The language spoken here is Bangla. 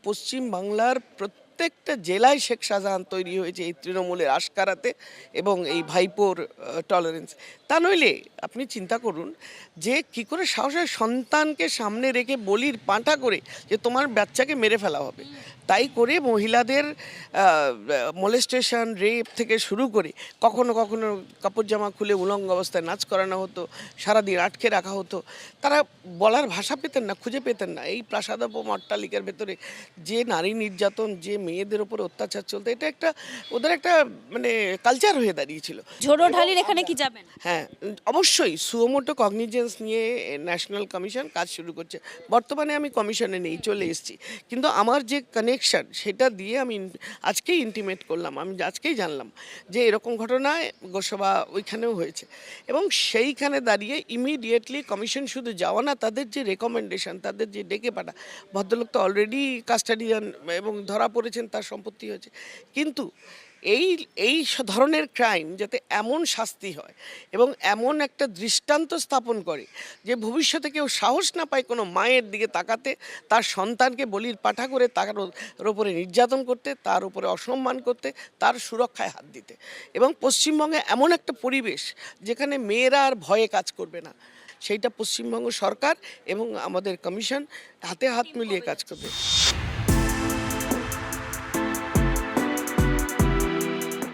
পশ্চিম বাংলার প্রত্যেকটা জেলায় শেখ শাহজাহান তৈরি হয়েছে এই তৃণমূলের আশকারাতে এবং এই ভাইপোর টলারেন্স। তা নইলে আপনি চিন্তা করুন যে কি করে সাহসের সন্তানকে সামনে রেখে বলির পাঁঠা করে যে তোমার বাচ্চাকে মেরে ফেলা হবে, তাই করে মহিলাদের মলেস্টেশন রেপ থেকে শুরু করে কখনো কখনো কাপড় জামা খুলে উলঙ্গ অবস্থায় নাচ করানো হতো, সারাদিন আটকে রাখা হতো। তারা বলার ভাষা পেতেন না, খুঁজে পেতেন না। এই প্রাসাদোপম অট্টালিকার ভেতরে যে নারী নির্যাতন, যে মেয়েদের ওপর অত্যাচার চলতো, এটা একটা ওদের একটা মানে কালচার হয়ে দাঁড়িয়েছিল। ঝোড়ো ঢালির এখানে কি যাবেন? হ্যাঁ, অবশ্যই সুমোটো কগনিজেন্স নিয়ে ন্যাশনাল কমিশন কাজ শুরু করছে। বর্তমানে আমি কমিশনে নেই, চলে এসেছি, কিন্তু আমার যে কানেকশন সেটা দিয়ে আমি আজকেই ইন্টিমেট করলাম, আমি আজকেই জানলাম যে এরকম ঘটনায় গোসবা ওইখানেও হয়েছে। এবং সেইখানে দাঁড়িয়ে ইমিডিয়েটলি কমিশন শুধু যাওয়া না, তাদের যে রেকমেন্ডেশন, তাদের যে ডেকে পাঠা, ভদ্রলোক তো অলরেডি কাস্টাডিয়ান এবং ধরা পড়েছেন, তার সম্পত্তি হয়েছে, কিন্তু এই এই ধরনের ক্রাইম যাতে এমন শাস্তি হয় এবং এমন একটা দৃষ্টান্ত স্থাপন করে যে ভবিষ্যতে কেউ সাহস না পায় কোনো মায়ের দিকে তাকাতে, তার সন্তানকে বলির পাঠা করে তার ওপরে নির্যাতন করতে, তার উপরে অসম্মান করতে, তার সুরক্ষায় হাত দিতে। এবং পশ্চিমবঙ্গে এমন একটা পরিবেশ যেখানে মেয়েরা আর ভয়ে কাজ করবে না, সেইটা পশ্চিমবঙ্গ সরকার এবং আমাদের কমিশন হাতে হাত মিলিয়ে কাজ করবে।